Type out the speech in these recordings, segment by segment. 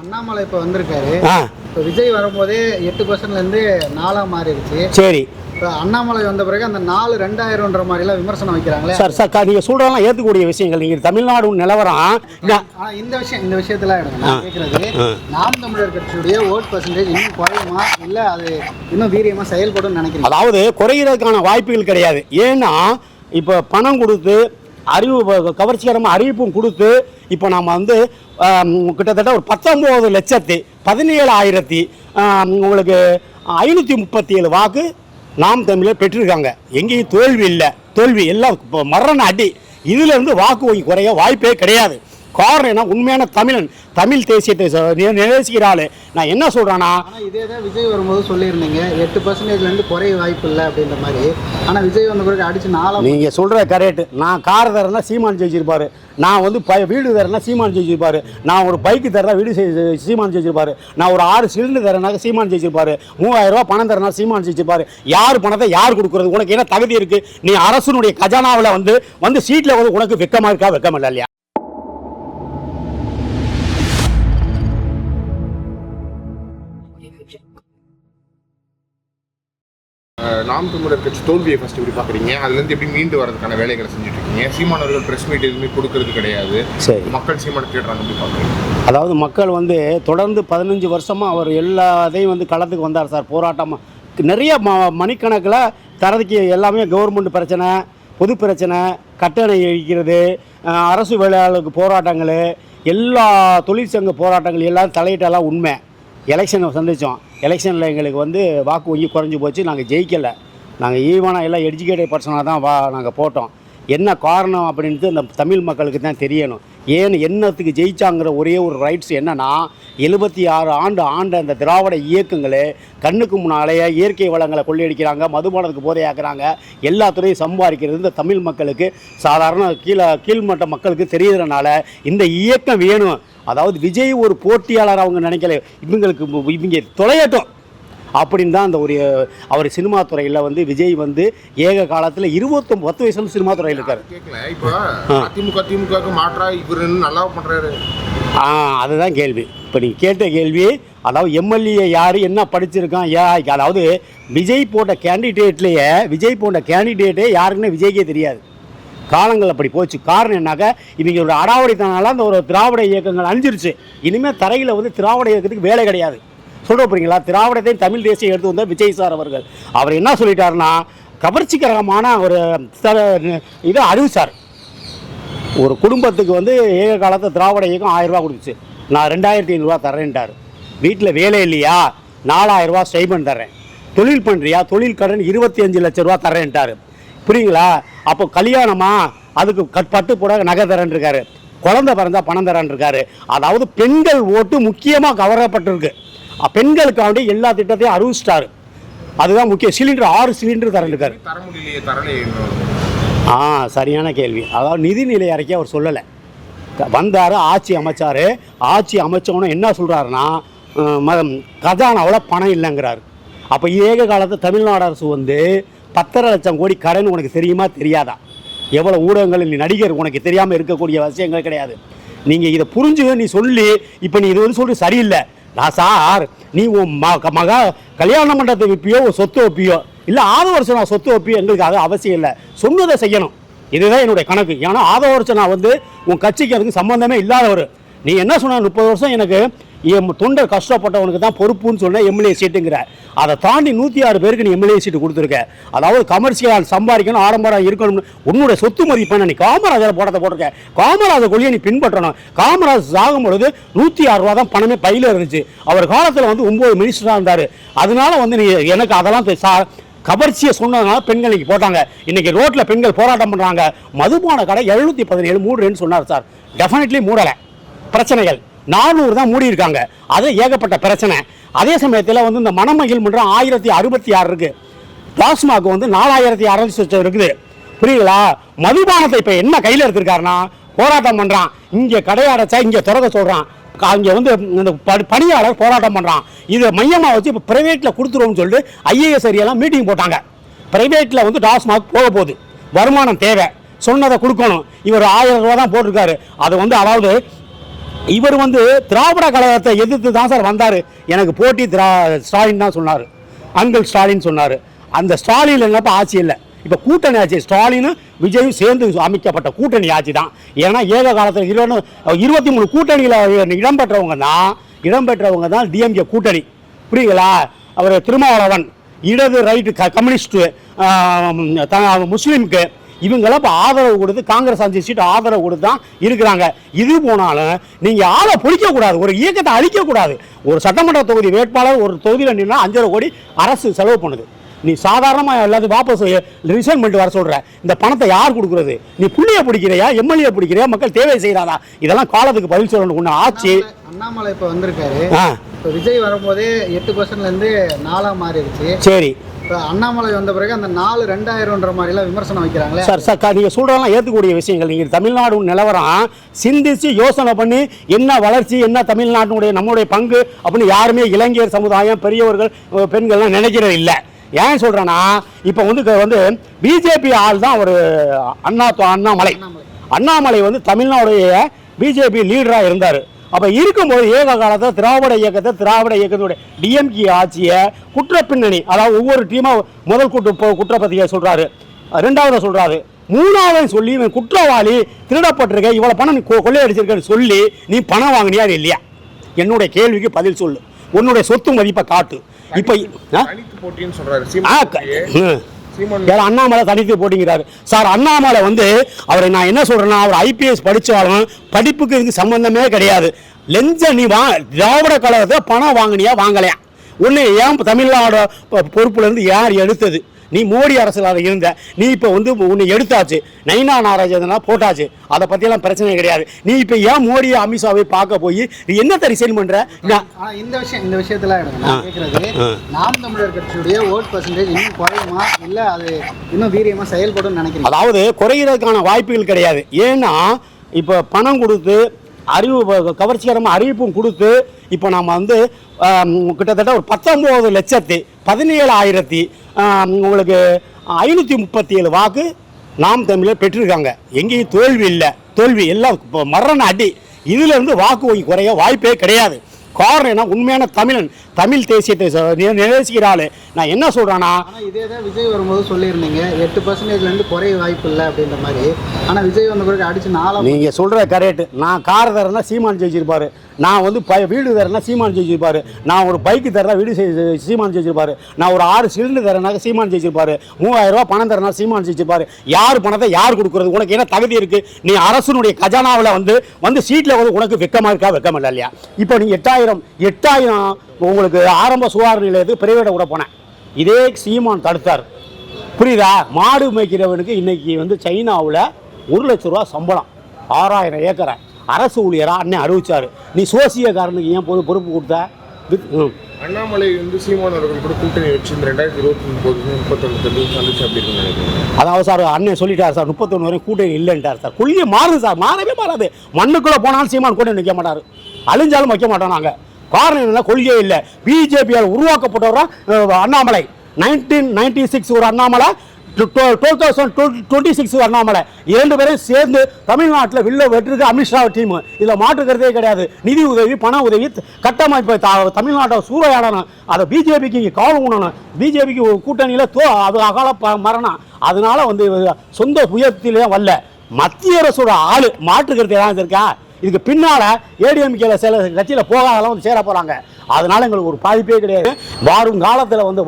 அண்ணாமலை இப்போ வந்திருக்காரு. இப்போ விஜய் வரும்போதே 8%லேருந்து 4 மாறிடுச்சு. சரி, இப்போ அண்ணாமலை வந்த பிறகு அந்த 4 2000ன்ற மாதிரிலாம் விமர்சனம் வைக்கிறாங்களே சார். நீங்கள் சொல்கிறதெல்லாம் ஏற்றுக்கூடிய விஷயங்கள். நீங்கள் தமிழ்நாடு நிலவரம். ஆனால் இந்த விஷயத்தில் எடுங்க நான் கேட்குறது, நாம் தமிழர் கட்சியுடைய ஓட் பர்சன்டேஜ் இன்னும் குறையுமா இல்லை அது இன்னும் வீரியமாக செயல்படும் நினைக்கிறேன்? அதாவது குறைகிறதுக்கான வாய்ப்புகள் கிடையாது. ஏன்னா இப்போ பணம் கொடுத்து கவர்ச்சிகரமாக அறிவிப்பும் கொடுத்து இப்போ நம்ம வந்து கிட்டத்தட்ட ஒரு 19,17,000 உங்களுக்கு 537 வாக்கு நாம் தமிழர் பெற்றிருக்காங்க. எங்கேயும் தோல்வி இல்லை, தோல்வி எல்லாம் மரண அடி. இதிலிருந்து வாக்கு வங்கி குறைய வாய்ப்பே கிடையாது. காரணம் என்ன, உண்மையான தமிழ் தேசியத்தை நேசிக்கிறாள். நான் என்ன சொல்கிறேன்னா, ஆனால் இதே தான் விஜய் வரும்போது சொல்லியிருந்தீங்க 8%லேருந்து குறைய வாய்ப்பு இல்லை அப்படின்ற மாதிரி. ஆனால் விஜய் வந்த பிறகு அடிச்சு 4. நீங்கள் சொல்கிற கரெக்டு. நான் கார் தரேன்னா சீமான் ஜெயிச்சிருப்பார். நான் வந்து வீடு தரேன்னா சீமான் ஜெயிச்சிருப்பார். நான் ஒரு பைக்கு தரேன்னா வீடு சீமான் ஜெயிச்சிருப்பார். நான் ஒரு 6 சிலிண்டர் தரேனாக்க சீமான் ஜெயிச்சிருப்பார். 3000 ரூபா பணம் தரேன்னா சீமான் ஜெயிச்சிருப்பார். யார் பணத்தை யார் கொடுக்குறது? உனக்கு என்ன தகுதி இருக்குது? நீ அரசனுடைய கஜானாவில் வந்து சீட்டில் வந்து உனக்கு வெக்கமாக இருக்கா? வெக்கம் இல்லை இல்லையா? நாம் தமிழர் கட்சி தோல்வியை ஃபர்ஸ்ட் எப்படி பார்க்குறீங்க? அதுலேருந்து எப்படி மீண்டு வரதுக்கான வேலைகளை செஞ்சுட்டு இருக்கீங்க? சீமானவர்கள் ப்ரெஸ் மீட் எதுவுமே கொடுக்கறது கிடையாது. சரி, மக்கள் சீமானை தேடுறாங்க, எப்படி பார்க்குறீங்க? அதாவது மக்கள் வந்து தொடர்ந்து 15 வருஷமாக அவர் எல்லாத்தையும் வந்து களத்துக்கு வந்தார் சார். போராட்டமாக நிறைய மணிக்கணக்கில் தரதுக்கு எல்லாமே கவர்மெண்ட் பிரச்சனை, பொது பிரச்சனை, கட்டணை அழிக்கிறது, அரசு வேலையாளருக்கு போராட்டங்கள், எல்லா தொழிற்சங்க போராட்டங்கள் எல்லாம் தலையிட்டெல்லாம் உண்மை. எலெக்ஷனை சந்தித்தோம். எலெக்ஷனில் எங்களுக்கு வந்து வாக்கு வங்கி குறைஞ்சி போச்சு. நாங்கள் ஜெயிக்கலை. நாங்கள் ஈவனாக எல்லாம் எஜுகேட்டட் பர்சனாக தான் நாங்கள் போட்டோம். என்ன காரணம் அப்படின்ட்டு இந்த தமிழ் மக்களுக்கு தான் தெரியணும். ஏன்னு என்னத்துக்கு ஜெயிச்சாங்கிற ஒரே ஒரு ரைட்ஸ் என்னென்னா, 76 ஆண்டு அந்த திராவிட இயக்கங்கள் கண்ணுக்கு முன்னாலேயே இயற்கை வளங்களை கொள்ளையடிக்கிறாங்க, மதுபானத்துக்கு போதையாக்குறாங்க, எல்லா துறையும் சம்பாதிக்கிறது இந்த தமிழ் மக்களுக்கு, சாதாரண கீழ்மட்ட மக்களுக்கு தெரியுறதுனால இந்த இயக்கம் வேணும். அதாவது விஜய் ஒரு போட்டியாளர் அவங்க நினைக்கல, இவங்க தொலையட்டும் அப்படின்னு தான் அந்த அவர் சினிமா துறையில் வந்து விஜய் வந்து ஏக காலத்தில் 10 வயசுல சினிமா துறையில் இருக்காரு. இப்போ திமுக மாற்றா இவர் நல்லா பண்ணுறாரு. அதுதான் கேள்வி. இப்போ நீங்கள் கேட்ட கேள்வி, அதாவது எம்எல்ஏ யார், என்ன படிச்சிருக்கான், அதாவது விஜய் போட்ட கேண்டிடேட்டே யாருக்குன்னு விஜய்க்கே தெரியாது. காலங்கள் அப்படி போச்சு. காரணம் என்னாக்க, இவங்களோட அடாவடித்தனால அந்த ஒரு திராவிட இயக்கங்கள் அழிஞ்சிருச்சு. இனிமேல் தரையில் வந்து திராவிட இயக்கத்துக்கு வேலை கிடையாது. சொல்ல போகிறீங்களா? திராவிடத்தையும் தமிழ் தேசியம் எடுத்து வந்தால் விஜய் சார் அவர்கள் அவர் என்ன சொல்லிட்டாருன்னா, கவர்ச்சிகரமான ஒரு இதை அறிவிச்சார். ஒரு குடும்பத்துக்கு வந்து ஏக காலத்தில் திராவிட இயக்கம் 1000 ரூபா கொடுத்துச்சு. நான் 2500 தரேன்ட்டார். வீட்டில் வேலை இல்லையா, 4000 ரூபா ஸ்டைபண்ட் தரேன். தொழில் பண்ணுறியா, தொழில் கடன் 25 லட்ச ரூபா தரேன்ட்டார். புரியுங்களா? அப்போ கல்யாணமா, அதுக்கு பட்டு போட நகை தரேன் இருக்காரு. குழந்தை பிறந்தா பணம் தரேன் இருக்காரு. அதாவது பெண்கள் ஓட்டு முக்கியமாக கவரப்பட்டிருக்கு. பெண்களுக்காண்டி எல்லா திட்டத்தையும் அறிவிச்சிட்டாரு. அதுதான் முக்கியம். சிலிண்டர் 6 சிலிண்டர் தரேன் இருக்காரு. சரியான கேள்வி. அதாவது நிதிநிலை அறிக்கை அவர் சொல்லலை. வந்தார், ஆட்சி அமைச்சார். ஆட்சி அமைச்சவனும் என்ன சொல்கிறாருன்னா, கஜானாவில் பணம் இல்லைங்கிறாரு. அப்போ ஏக காலத்தில் தமிழ்நாடு அரசு வந்து 10.5 லட்சம் கோடி கடன் உனக்கு தெரியுமா தெரியாதா? எவ்வளோ ஊடகங்கள், நீ நடிகர், உனக்கு தெரியாமல் இருக்கக்கூடிய விஷயங்கள் கிடையாது. நீங்கள் இதை புரிஞ்சு நீ சொல்லி இப்போ நீ இது வந்து சொல்லி சரியில்லை. நான் சார், நீ உன் மகா கல்யாண மண்டபத்தை வைப்பியோ, ஒரு சொத்து வைப்பியோ, இல்லை 6 வருஷம் நான் சொத்து வைப்பியோ, எங்களுக்கு அது அவசியம் இல்லை. சொன்னதை செய்யணும். இதுதான் என்னுடைய கணக்கு. ஏன்னா 6 வருஷம் நான் வந்து உன் கட்சிக்கு அதுக்கு சம்மந்தமே இல்லாதவர். நீ என்ன சொன்ன, 30 வருஷம் எனக்கு என் தொண்டர் கஷ்டப்பட்டவனுக்கு தான் பொறுப்புன்னு சொன்ன எம்எல்ஏ சீட்டுங்கிற. அதை தாண்டி 106 பேருக்கு நீ எம்எல்ஏ சீட்டு கொடுத்துருக்க. அதாவது கமர்ஷியல் சம்பாதிக்கணும், ஆடம்பரம் இருக்கணும். உன்னுடைய சொத்து மதிப்பெண்ண நீ காமராஜர் போட்டிருக்க. காமராஜர் கொள்கையை நீ பின்பற்றணும். காமராஜர் சாகும் பொழுது 106 ரூபா தான் பணமே பையில் இருந்துச்சு. அவர் காலத்தில் வந்து 9 மினிஸ்டராக இருந்தார். அதனால வந்து நீ எனக்கு அதெல்லாம் கவர்ச்சியை சொன்னதுனால பெண்கள் இன்னைக்கு போட்டாங்க. இன்னைக்கு ரோட்டில் பெண்கள் போராட்டம் பண்ணுறாங்க. மதுபான கடை 717 மூடுறேன்னு சொன்னார் சார். டெஃபினெட்லி மூடலை. பிரச்சனைகள் 400 தான் மூடி இருக்காங்க. அது ஏகப்பட்ட பிரச்சனை. அதே சமயத்தில் வந்து இந்த மணமகிழ் மன்றம் 1066 இருக்குது. டாஸ்மாக் வந்து 4600 இருக்குது. புரியுங்களா? மதுபானத்தை இப்போ என்ன கையில் எடுத்திருக்காருன்னா, போராட்டம் பண்ணுறான். இங்கே கடையடைச்சா இங்கே திறக்க சொல்கிறான். அங்கே வந்து இந்த பணியாளர் போராட்டம் பண்ணுறான். இதை மையமாக வச்சு இப்போ ப்ரைவேட்டில் கொடுத்துருவோம்னு சொல்லிட்டு ஐஏஎஸ் எல்லாம் மீட்டிங் போட்டாங்க. ப்ரைவேட்டில் வந்து டாஸ்மாக் போக போகுது. வருமானம் தேவை, சொன்னதை கொடுக்கணும். இவர் 1000 ரூபா தான் போட்டிருக்காரு. அது வந்து அதாவது இவர் வந்து திராவிட கழகத்தை எதிர்த்து தான் சார் வந்தார். எனக்கு போட்டி ஸ்டாலின் தான் சொன்னார், அங்கிள் ஸ்டாலின் சொன்னார். அந்த ஸ்டாலின் இல்லைப்பா ஆட்சி இல்லை, இப்போ கூட்டணி ஆட்சி. ஸ்டாலினும் விஜயும் சேர்ந்து அமைக்கப்பட்ட கூட்டணி ஆட்சி தான். ஏன்னா ஏக காலத்தில் 23 கூட்டணியில் இடம்பெற்றவங்க தான் டிஎம்கே கூட்டணி. புரியுங்களா? அவர் திருமாவளவன், இடது ரைட்டு கம்யூனிஸ்ட்டு, முஸ்லீமுக்கு இவங்கெல்லாம் இப்போ ஆதரவு கொடுத்து காங்கிரஸ் 5 சீட்டு ஆதரவு கொடுத்து தான் இருக்கிறாங்க. இது போனாலும் நீங்கள் ஆளை பிடிக்கக்கூடாது, ஒரு இயக்கத்தை அழிக்கக்கூடாது. ஒரு சட்டமன்ற தொகுதி வேட்பாளர் ஒரு தொகுதியில் நின்னா 5.5 கோடி அரசு செலவு பண்ணுது. நீ சாதாரணமாக எல்லாத்தையும் வாபஸ் ரிசைன் பண்ணிட்டு வர சொல்கிற, இந்த பணத்தை யார் கொடுக்குறது? நீ புள்ளியை பிடிக்கிறியா, எம்எல்ஏ பிடிக்கிறியா, மக்கள் தேவை செய்கிறாரா? இதெல்லாம் காலத்துக்கு பதில் சொல்லணும். ஒன்று ஆட்சி. அண்ணாமலை இப்போ வந்திருக்காரு, இப்போ விஜய் வரும்போதே 8%லேருந்து 4 மாறிடுச்சு. சரி, இப்போ அண்ணாமலை வந்த பிறகு அந்த 4 2000ன்ற மாதிரிலாம் விமர்சனம் வைக்கிறாங்களே சார். நீங்கள் சொல்கிறதெல்லாம் ஏற்றுக்கூடிய விஷயங்கள். நீங்கள் தமிழ்நாடு நிலவரம் சிந்திச்சு யோசனை பண்ணி என்ன வளர்ச்சி, என்ன தமிழ்நாட்டினுடைய நம்முடைய பங்கு அப்படின்னு யாருமே இளைஞர் சமுதாயம், பெரியவர்கள், பெண்கள்லாம் நினைக்கிறது இல்லை. ஏன் சொல்கிறேன்னா, இப்போ வந்து பிஜேபி ஆள் தான் ஒரு அண்ணாமலை வந்து தமிழ்நாடுடைய பிஜேபி லீடராக இருந்தார். அப்போ இருக்கும்போது ஏக காலத்தில் திராவிட இயக்கத்துடைய டிஎம்கே ஆட்சியை குற்ற பின்னணி, அதாவது ஒவ்வொரு டீமாக முதல் குற்றப்பத்திரிகை சொல்கிறாரு, 2வது சொல்கிறாரு, 3வது சொல்லி இவன் குற்றவாளி, திருடப்பட்டிருக்க, இவ்வளோ பணம் நீ கொள்ளையடிச்சிருக்கன்னு சொல்லி நீ பணம் வாங்கினியா இல்லையா? என்னுடைய கேள்விக்கு பதில் சொல்லு. உன்னுடைய சொத்து மதிப்பை காட்டு. இப்போ அண்ணாமலை தனித்து போட்டிங்கிறாரு சார். அண்ணாமலை வந்து அவரை நான் என்ன சொல்றேன்னா, அவர் ஐபிஎஸ் படித்தாலும் படிப்புக்கு இதுக்கு சம்பந்தமே கிடையாது. லெஞ்ச நீ திராவிட கழகத்தை பணம் வாங்கினியா வாங்கலையா? ஒன்று ஏன் தமிழ்நாடு பொறுப்புலேருந்து யார் எடுத்தது? நீ மோடி அரசில் இருந்த, நீ இப்போ வந்து உன்னை எடுத்தாச்சு, நைனா நாராஜனா போட்டாச்சு, அதை பற்றியெல்லாம் பிரச்சனை கிடையாது. நீ இப்போ ஏன் மோடி அமித்ஷாவை பார்க்க போய் நீ என்னத்தை ரிசைன் பண்ணுற? இந்த விஷயத்தில் நான் கேட்குறது, நாம் தமிழர் கட்சியுடைய ஓட் பர்சன்டேஜ் இன்னும் குறையுமா, இல்லை அது இன்னும் வீரியமாக செயல்படும் நினைக்கிறேன்? அதாவது குறைகிறதுக்கான வாய்ப்புகள் கிடையாது. ஏன்னா இப்போ பணம் கொடுத்து கவர்ச்சிகரமாக அறிவிப்பும் கொடுத்து இப்போ நம்ம வந்து கிட்டத்தட்ட ஒரு 19,17,000 உங்களுக்கு 537 வாக்கு நாம் தமிழர் பெற்றிருக்காங்க. எங்கேயும் தோல்வி எல்லாம் மரண அடி. இதிலிருந்து வாக்கு வங்கி குறைய வாய்ப்பே கிடையாது. காரணம் என்ன? உண்மையான தமிழ் தேசியத்தை நேசிக்கிறாள். நான் என்ன சொல்கிறேன்னா, இதே தான் விஜய் வரும்போது சொல்லியிருந்தீங்க 8%லேருந்து குறைய வாய்ப்பு இல்லை அப்படின்ற மாதிரி. ஆனால் விஜய் வந்த பிறகு அடிச்சு 4. நீங்கள் சொல்கிற கரெக்டு. நான் கார் தரேன்னா சீமான் ஜெயிச்சிருப்பாரு, நான் வந்து வீடு தரேன்னா சீமான் ஜெயிச்சிருப்பாரு, நான் ஒரு பைக்கு தரேன்னா சீமான் ஜெயிச்சிருப்பாரு, நான் ஒரு 6 சிலிண்டர் தரேனாக்க சீமான் ஜெயிச்சிருப்பாரு, 3000 ரூபா பணம் தரேன்னா சீமான் ஜெயிச்சிருப்பாரு. யார் பணத்தை யார் கொடுக்குறது? உனக்கு என்ன தகுதி இருக்குது? நீ அரசுனுடைய கஜானாவில் வந்து சீட்டில் வந்து உனக்கு வெக்கமாக இருக்கா? வெக்கம் இல்லை இல்லையா? இப்போ நீ 8,000 உங்களுக்கு ஆரம்ப சுகாதார நிலையத்துக்கு பிரைவேட்டை கூட போனேன். இதே சீமான் தடுத்தார். புரியுதா? மாடு மேய்க்கிறவனுக்கு இன்னைக்கு வந்து சைனாவில் 1 லட்ச ரூபா சம்பளம், 6000 ஏக்கரை அரசு ஊழியராக அண்ணன் அறிவிச்சார். நீ சோசியக்காரனுக்கு ஏன் பொறுப்பு கொடுத்த? அண்ணாமலை வந்து சீமான் அவர்கள் கூட கூட்டணி வச்சு இந்த 2029 சந்திச்சு அப்படி இருக்கு. அதாவது சார் அண்ணன் சொல்லிட்டார் சார், 31 வரையும் கூட்டணி இல்லைன்ட்டார் சார். கொள்கையை மாறுது சார், மாறவே மாறாது. மண்ணுக்குள்ளே போனாலும் சீமான் கூட்டணி நிற்க மாட்டார், அழிஞ்சாலும் வைக்க மாட்டோம் நாங்கள். காரணம் என்னன்னா, கொள்கையே இல்லை. பிஜேபியால் உருவாக்கப்பட்டவரா அண்ணாமலை. 1996 ஒரு அண்ணாமலை, 2026 அண்ணாமலை. 2 பேரும் சேர்ந்து தமிழ்நாட்டில் வெற்றிருக்கு அமித்ஷா டீம். இதில் மாற்றுக்கிறதே கிடையாது. நிதி உதவி, பண உதவி, கட்டமைப்பு தமிழ்நாட்டை சூறையாடணும். அதை பிஜேபிக்கு இங்கே காலம் உணணும். பிஜேபிக்கு கூட்டணியில் அது அகால மரணம். அதனால வந்து சொந்த புயத்திலே வரல. மத்திய அரசோட ஆள் மாற்றுக்கிறது ஏதாவது இருக்கா? இதுக்கு பின்னால் ஏடிஎம்கேல சில கட்சியில் போகாதெல்லாம் வந்து சேர போகிறாங்க. அதனால எங்களுக்கு ஒரு பாதிப்பே கிடையாது. வரும் காலத்தில் வந்து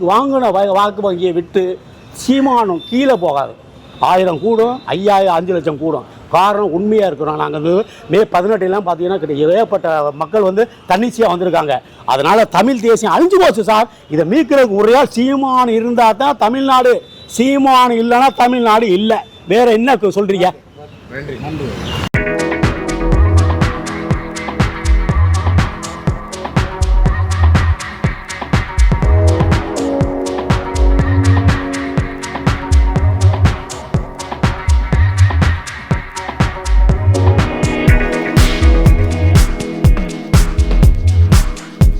வாங்கின வாக்கு வங்கியை விட்டு சீமானம் கீழே போகாது. 1000 கூடும், 5000, 5 லட்சம் கூடும். காரணம் உண்மையாக இருக்கிறோம். நாங்கள் வந்து மே 18 பார்த்தீங்கன்னா ஏகப்பட்ட மக்கள் வந்து தன்னிச்சையாக வந்திருக்காங்க. அதனால் தமிழ் தேசியம் அழிஞ்சு போச்சு சார். இதை மீட்கிறதுக்கு ஒரே சீமான் இருந்தால் தான் தமிழ்நாடு. சீமான் இல்லைன்னா தமிழ்நாடு இல்லை. வேற என்ன சொல்கிறீங்க? நன்றி.